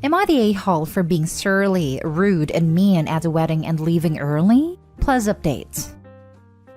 Am I the a-hole for being surly, rude, and mean at the wedding and leaving early? Plus updates.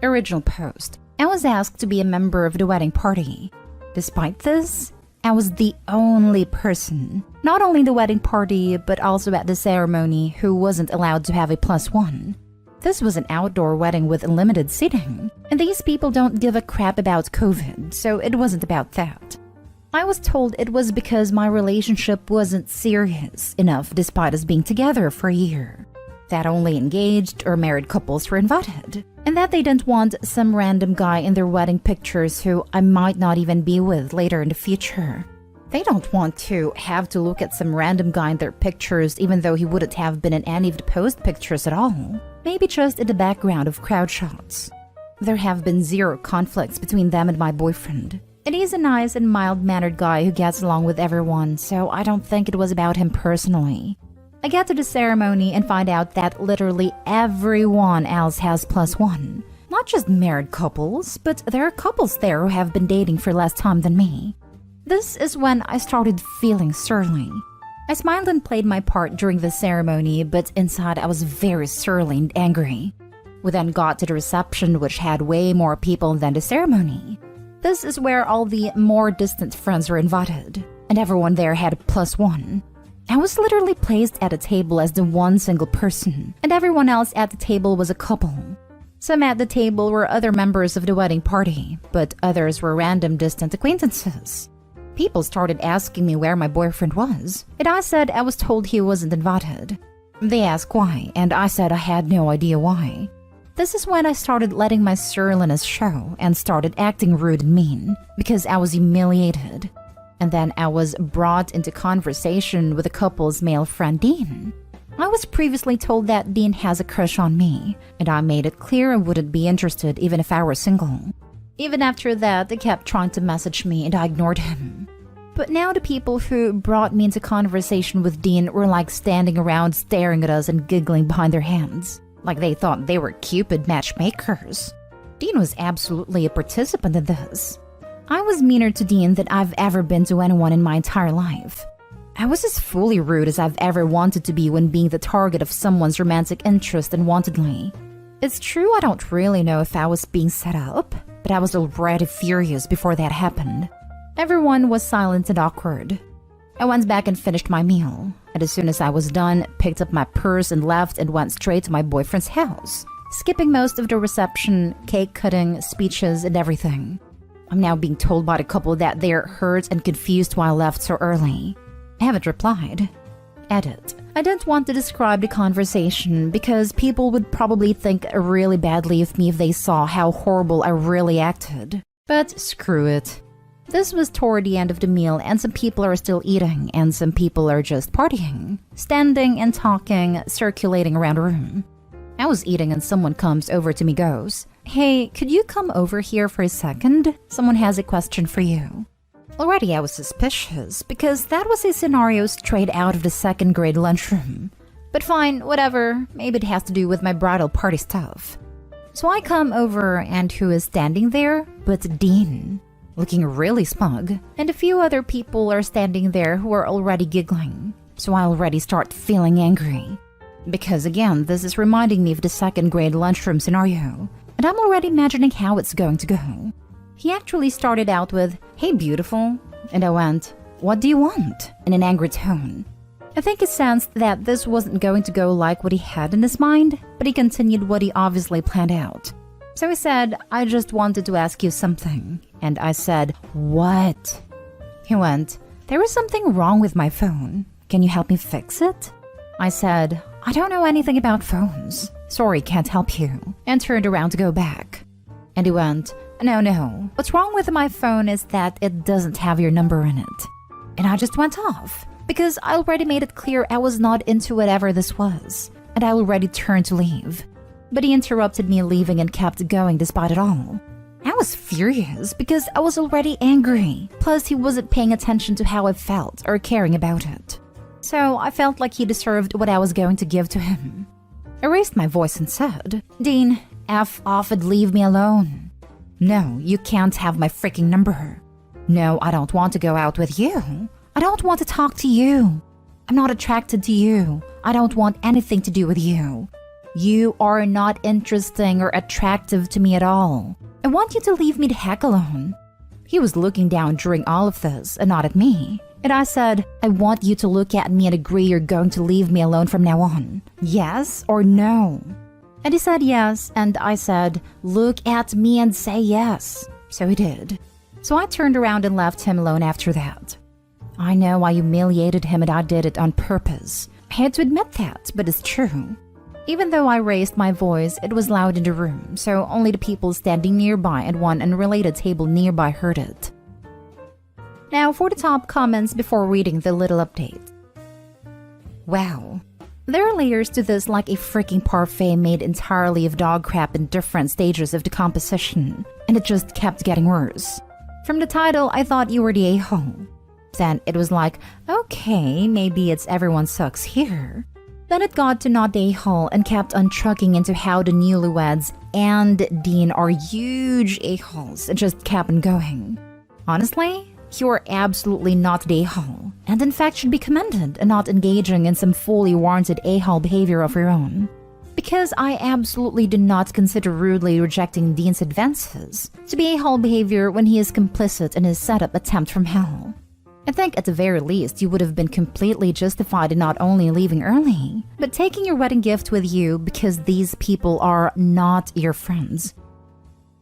Original post. I was asked to be a member of the wedding party. Despite this, I was the only person, not only in the wedding party, but also at the ceremony, who wasn't allowed to have a +1. This was an outdoor wedding with limited seating, and these people don't give a crap about COVID, so it wasn't about that. I was told it was because my relationship wasn't serious enough despite us being together for a year. That only engaged or married couples were invited, and that they didn't want some random guy in their wedding pictures who I might not even be with later in the future. They don't want to have to look at some random guy in their pictures even though he wouldn't have been in any of the post pictures at all. Maybe just in the background of crowd shots. There have been zero conflicts between them and my boyfriend. And he's a nice and mild-mannered guy who gets along with everyone, so I don't think it was about him personally. I get to the ceremony and find out that literally everyone else has +1. Not just married couples, but there are couples there who have been dating for less time than me. This is when I started feeling surly. I smiled and played my part during the ceremony, but inside I was very surly and angry. We then got to the reception, which had way more people than the ceremony. This is where all the more distant friends were invited, and everyone there had a +1. I was literally placed at a table as the one single person, and everyone else at the table was a couple. Some at the table were other members of the wedding party, but others were random distant acquaintances. People started asking me where my boyfriend was, and I said I was told he wasn't invited. They asked why, and I said I had no idea why. This is when I started letting my surliness show and started acting rude and mean, because I was humiliated. And then I was brought into conversation with the couple's male friend Dean. I was previously told that Dean has a crush on me, and I made it clear I wouldn't be interested even if I were single. Even after that, they kept trying to message me and I ignored him. But now the people who brought me into conversation with Dean were like standing around staring at us and giggling behind their hands, like they thought they were Cupid matchmakers. Dean was absolutely a participant in this. I was meaner to Dean than I've ever been to anyone in my entire life. I was as fully rude as I've ever wanted to be when being the target of someone's romantic interest unwantedly. It's true I don't really know if I was being set up, but I was already furious before that happened. Everyone was silent and awkward. I went back and finished my meal, and as soon as I was done, picked up my purse and left and went straight to my boyfriend's house, skipping most of the reception, cake cutting, speeches, and everything. I'm now being told by the couple that they're hurt and confused why I left so early. I haven't replied. Edit. I didn't want to describe the conversation because people would probably think really badly of me if they saw how horrible I really acted. But screw it. This was toward the end of the meal and some people are still eating and some people are just partying, standing and talking, circulating around the room. I was eating and someone comes over to me goes, "Hey, could you come over here for a second? Someone has a question for you." Already I was suspicious because that was a scenario straight out of the second grade lunchroom. But fine, whatever, maybe it has to do with my bridal party stuff. So I come over and who is standing there but Dean, looking really smug, and a few other people are standing there who are already giggling. So I already start feeling angry. Because again, this is reminding me of the second grade lunchroom scenario, and I'm already imagining how it's going to go. He actually started out with, "Hey beautiful," and I went, "What do you want?" in an angry tone. I think he sensed that this wasn't going to go like what he had in his mind, but he continued what he obviously planned out. So he said, "I just wanted to ask you something," and I said, "What?" He went, "There is something wrong with my phone. Can you help me fix it?" I said, "I don't know anything about phones. Sorry, can't help you," and turned around to go back. And he went, No. What's wrong with my phone is that it doesn't have your number in it." And I just went off, because I already made it clear I was not into whatever this was, and I already turned to leave. But he interrupted me leaving and kept going despite it all. I was furious because I was already angry, plus he wasn't paying attention to how I felt or caring about it. So I felt like he deserved what I was going to give to him. I raised my voice and said, "Dean, F off and leave me alone. No, you can't have my freaking number. No, I don't want to go out with you. I don't want to talk to you. I'm not attracted to you. I don't want anything to do with you. You are not interesting or attractive to me at all. I want you to leave me the heck alone. He was looking down during all of this and not at me. And I said, I want you to look at me and agree you're going to leave me alone from now on. Yes or no? And he said yes, and I said, look at me and say yes. So he did. So I turned around and left him alone after that. I know I humiliated him and I did it on purpose. I had to admit that, but it's true. Even though I raised my voice, it was loud in the room, so only the people standing nearby and one unrelated table nearby heard it. Now for the top comments before reading the little update. Wow. There are layers to this like a freaking parfait made entirely of dog crap in different stages of decomposition, and it just kept getting worse. From the title, I thought you were the a-hole. Then it was like, okay, maybe it's everyone sucks here. Then it got to not the a-hole and kept on trucking into how the newlyweds and Dean are huge a-holes. It just kept on going. Honestly, you are absolutely not the a-hole, and in fact should be commended and not engaging in some fully warranted a-hole behavior of your own. Because I absolutely do not consider rudely rejecting Dean's advances to be a-hole behavior when he is complicit in his setup attempt from hell. I think at the very least you would have been completely justified in not only leaving early, but taking your wedding gift with you because these people are not your friends.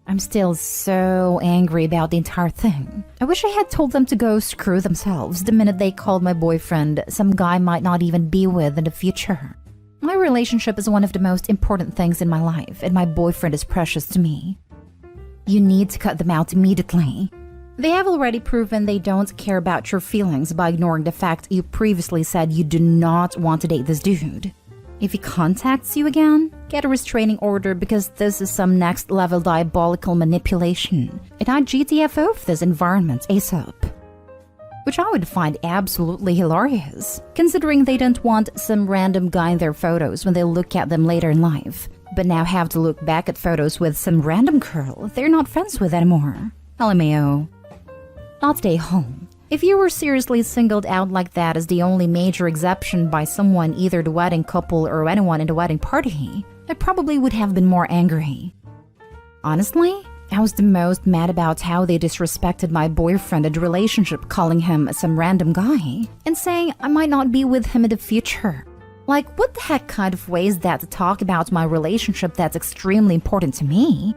I'm still so angry about the entire thing. I wish I had told them to go screw themselves the minute they called my boyfriend some guy I might not even be with in the future. My relationship is one of the most important things in my life, and my boyfriend is precious to me. You need to cut them out immediately. They have already proven they don't care about your feelings by ignoring the fact you previously said you do not want to date this dude. If he contacts you again, get a restraining order because this is some next level diabolical manipulation. And I GTFO this environment ASAP. Which I would find absolutely hilarious, considering they don't want some random guy in their photos when they look at them later in life, but now have to look back at photos with some random girl they're not friends with anymore. LMAO. Not stay home. If you were seriously singled out like that as the only major exception by someone, either the wedding couple or anyone in the wedding party, I probably would have been more angry. Honestly, I was the most mad about how they disrespected my boyfriend in the relationship, calling him some random guy and saying I might not be with him in the future. Like, what the heck kind of way is that to talk about my relationship that's extremely important to me?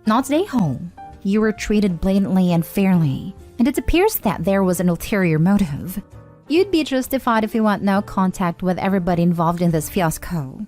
Not stay home. You were treated blatantly and fairly, and it appears that there was an ulterior motive. You'd be justified if you want no contact with everybody involved in this fiasco.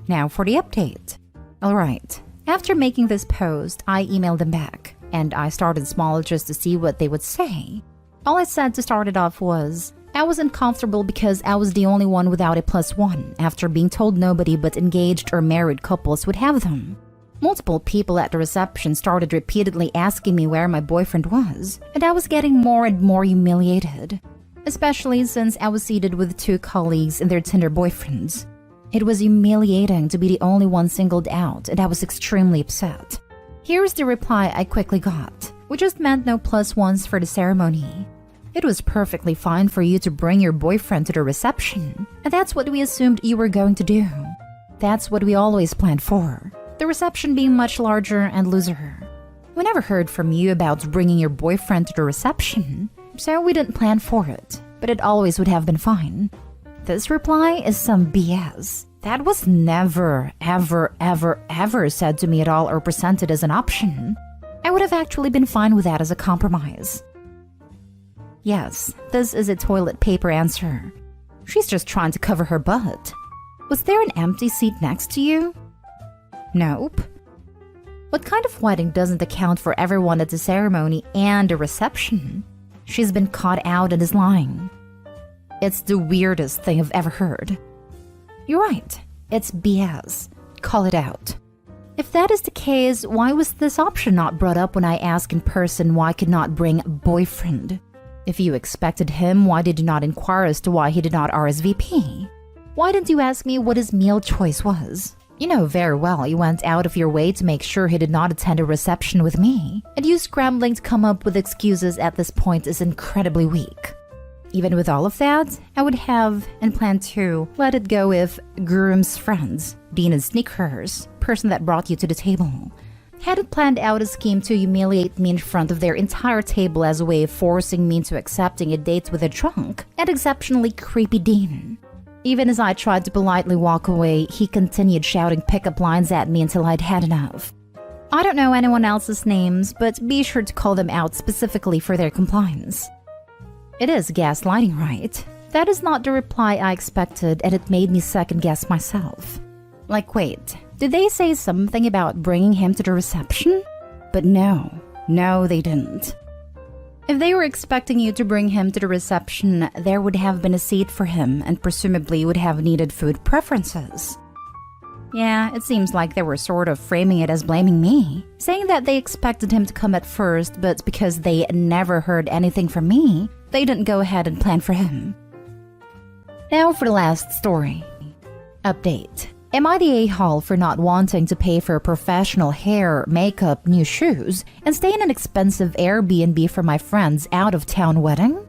Now for the update. Alright, after making this post, I emailed them back, and I started small just to see what they would say. All I said to start it off was, I was uncomfortable because I was the only one without a +1 after being told nobody but engaged or married couples would have them. Multiple people at the reception started repeatedly asking me where my boyfriend was, and I was getting more and more humiliated, especially since I was seated with 2 colleagues and their Tinder boyfriends. It was humiliating to be the only one singled out, and I was extremely upset. Here's the reply I quickly got, which just meant no +1s for the ceremony. It was perfectly fine for you to bring your boyfriend to the reception, and that's what we assumed you were going to do. That's what we always planned for. The reception being much larger and looser. We never heard from you about bringing your boyfriend to the reception, so we didn't plan for it, but it always would have been fine. This reply is some BS. That was never, ever said to me at all or presented as an option. I would have actually been fine with that as a compromise. Yes, this is a toilet paper answer. She's just trying to cover her butt. Was there an empty seat next to you? Nope. What kind of wedding doesn't account for everyone at the ceremony and the reception? She's been caught out and is lying. It's the weirdest thing I've ever heard. You're right. It's BS. Call it out. If that is the case, why was this option not brought up when I asked in person why I could not bring boyfriend? If you expected him, why did you not inquire as to why he did not RSVP? Why didn't you ask me what his meal choice was? You know very well you went out of your way to make sure he did not attend a reception with me, and you scrambling to come up with excuses at this point is incredibly weak. Even with all of that, I would have and plan to let it go if groom's friends, Dina's sneakers, person that brought you to the table, hadn't planned out a scheme to humiliate me in front of their entire table as a way of forcing me into accepting a date with a drunk and exceptionally creepy Dean. Even as I tried to politely walk away, he continued shouting pickup lines at me until I'd had enough. I don't know anyone else's names, but be sure to call them out specifically for their compliance. It is gaslighting, right? That is not the reply I expected, and it made me second-guess myself. Like, wait, did they say something about bringing him to the reception? But no, they didn't. If they were expecting you to bring him to the reception, there would have been a seat for him and presumably would have needed food preferences. Yeah, it seems like they were sort of framing it as blaming me, saying that they expected him to come at first, but because they never heard anything from me, they didn't go ahead and plan for him. Now for the last story. Update. Am I the a-hole for not wanting to pay for professional hair, makeup, new shoes, and stay in an expensive Airbnb for my friend's out-of-town wedding?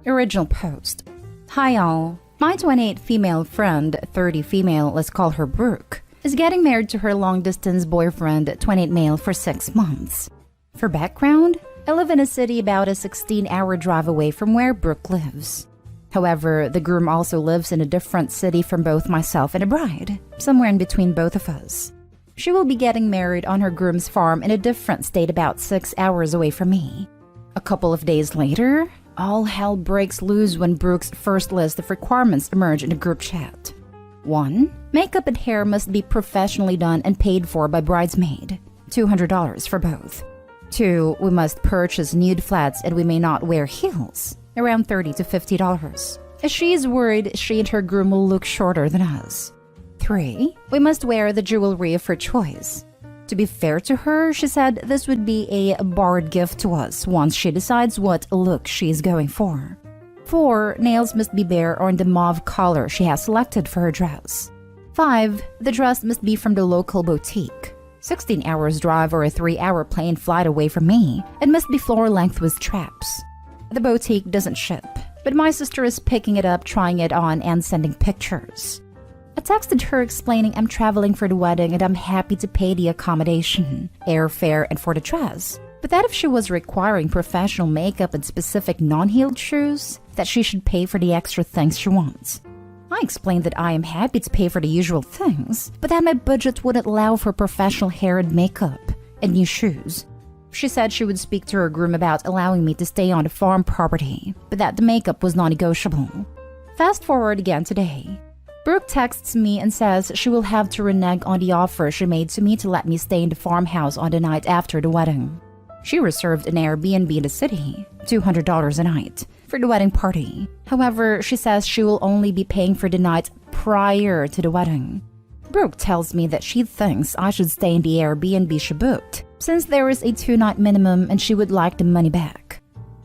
Original post. Hi all. My 28 female friend, 30 female, let's call her Brooke, is getting married to her long-distance boyfriend, 28 male, for 6 months. For background, I live in a city about a 16-hour drive away from where Brooke lives. However, the groom also lives in a different city from both myself and the bride, somewhere in between both of us. She will be getting married on her groom's farm in a different state about 6 hours away from me. A couple of days later, all hell breaks loose when Brooke's first list of requirements emerge in the group chat. 1. Makeup and hair must be professionally done and paid for by Bridesmaid, $200 for both. 2. We must purchase nude flats and we may not wear heels, around $30 to $50, as she is worried she and her groom will look shorter than us. 3. We must wear the jewelry of her choice. To be fair to her, she said this would be a barred gift to us once she decides what look she is going for. 4. Nails must be bare or in the mauve color she has selected for her dress. 5. The dress must be from the local boutique, 16 hours drive or a 3-hour plane flight away from me, and must be floor length with straps. The boutique doesn't ship, but my sister is picking it up, trying it on, and sending pictures. I texted her explaining I'm traveling for the wedding and I'm happy to pay the accommodation, airfare, and for the dress, but that if she was requiring professional makeup and specific non-heeled shoes, that she should pay for the extra things she wants. I explained that I am happy to pay for the usual things, but that my budget wouldn't allow for professional hair and makeup and new shoes. She said she would speak to her groom about allowing me to stay on the farm property, but that the makeup was non-negotiable. Fast forward again today. Brooke texts me and says she will have to renege on the offer she made to me to let me stay in the farmhouse on the night after the wedding. She reserved an Airbnb in the city, $200 a night, for the wedding party. However, she says she will only be paying for the night prior to the wedding. Brooke tells me that she thinks I should stay in the Airbnb she booked, since there is a 2-night minimum and she would like the money back.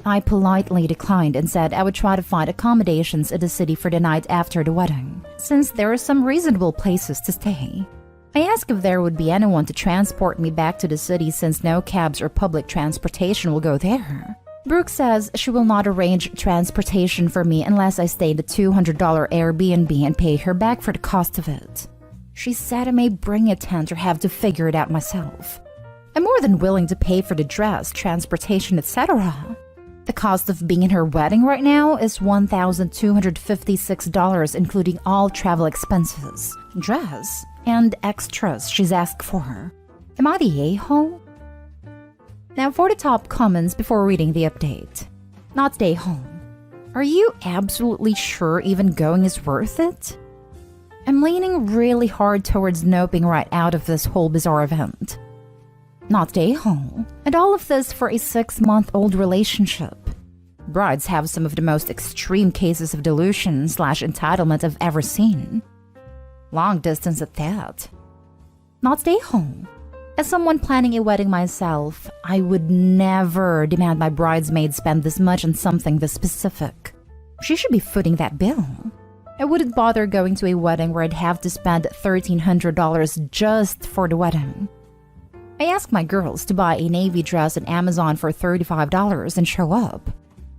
I politely declined and said I would try to find accommodations in the city for the night after the wedding, since there are some reasonable places to stay. I asked if there would be anyone to transport me back to the city since no cabs or public transportation will go there. Brooke says she will not arrange transportation for me unless I stay in the $200 Airbnb and pay her back for the cost of it. She said I may bring a tent or have to figure it out myself. I'm more than willing to pay for the dress, transportation, etc. The cost of being in her wedding right now is $1,256, including all travel expenses, dress, and extras she's asked for. Am I the a-hole? Now for the top comments before reading the update. Not the a-hole. Are you absolutely sure even going is worth it? I'm leaning really hard towards noping right out of this whole bizarre event. Not the a-hole. And all of this for a 6-month-old relationship. Brides have some of the most extreme cases of delusion/entitlement I've ever seen. Long distance at that. Not the a-hole. As someone planning a wedding myself, I would never demand my bridesmaid spend this much on something this specific. She should be footing that bill. I wouldn't bother going to a wedding where I'd have to spend $1,300 just for the wedding. I asked my girls to buy a navy dress on Amazon for $35 and show up.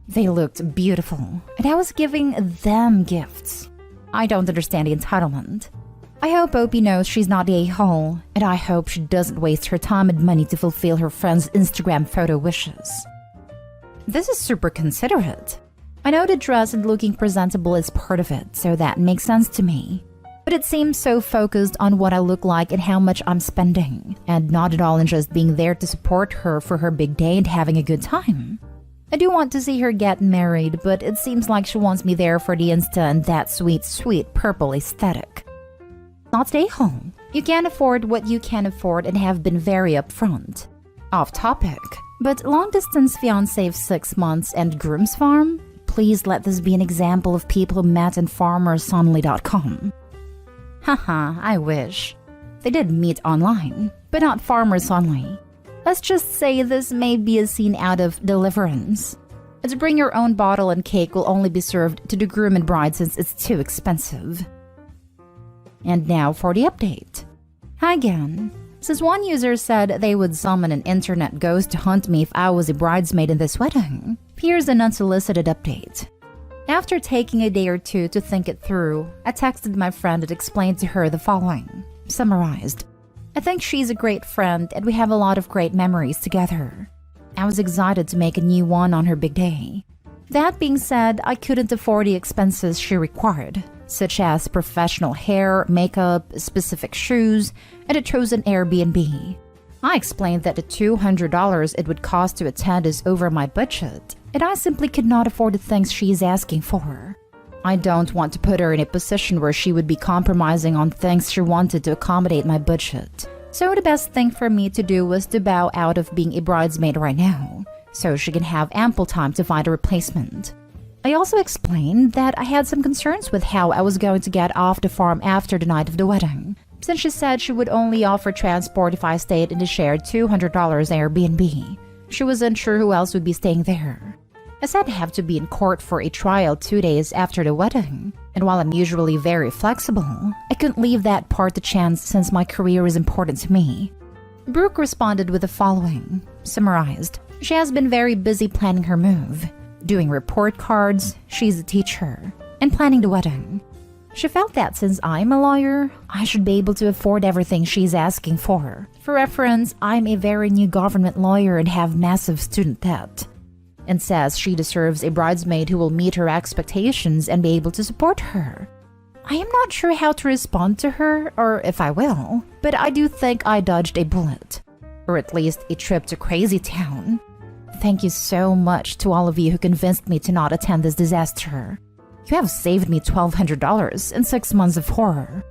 They looked beautiful, and I was giving them gifts. I don't understand the entitlement. I hope Opie knows she's not the a-hole, and I hope she doesn't waste her time and money to fulfill her friend's Instagram photo wishes. This is super considerate. I know the dress and looking presentable is part of it, so that makes sense to me. But it seems so focused on what I look like and how much I'm spending, and not at all in just being there to support her for her big day and having a good time. I do want to see her get married, but it seems like she wants me there for the Insta and that sweet, sweet purple aesthetic. Not stay home. You can't afford what you can afford and have been very upfront. Off topic, but long-distance fiancé of 6 months and groom's farm? Please let this be an example of people who met on farmersonly.com. Haha, I wish. They did meet online, but not Farmers Only. Let's just say this may be a scene out of Deliverance. To bring your own bottle and cake will only be served to the groom and bride since it's too expensive. And now for the update. Hi again. Since one user said they would summon an internet ghost to hunt me if I was a bridesmaid in this wedding, here's an unsolicited update. After taking a day or two to think it through, I texted my friend and explained to her the following. Summarized. I think she's a great friend and we have a lot of great memories together. I was excited to make a new one on her big day. That being said, I couldn't afford the expenses she required, such as professional hair, makeup, specific shoes, and it chose an Airbnb. I explained that the $200 it would cost to attend is over my budget, and I simply could not afford the things she is asking for. I don't want to put her in a position where she would be compromising on things she wanted to accommodate my budget. So the best thing for me to do was to bow out of being a bridesmaid right now, so she can have ample time to find a replacement. I also explained that I had some concerns with how I was going to get off the farm after the night of the wedding, since she said she would only offer transport if I stayed in the shared $200 Airbnb. She was unsure who else would be staying there. I said I have to be in court for a trial 2 days after the wedding, and while I'm usually very flexible, I couldn't leave that part to chance since my career is important to me. Brooke responded with the following, summarized. She has been very busy planning her move, doing report cards, she's a teacher, and planning the wedding. She felt that since I'm a lawyer, I should be able to afford everything she's asking for. For reference, I'm a very new government lawyer and have massive student debt. And says she deserves a bridesmaid who will meet her expectations and be able to support her. I am not sure how to respond to her, or if I will, but I do think I dodged a bullet. Or at least a trip to Crazy Town. Thank you so much to all of you who convinced me to not attend this disaster. You have saved me $1,200 and 6 months of horror.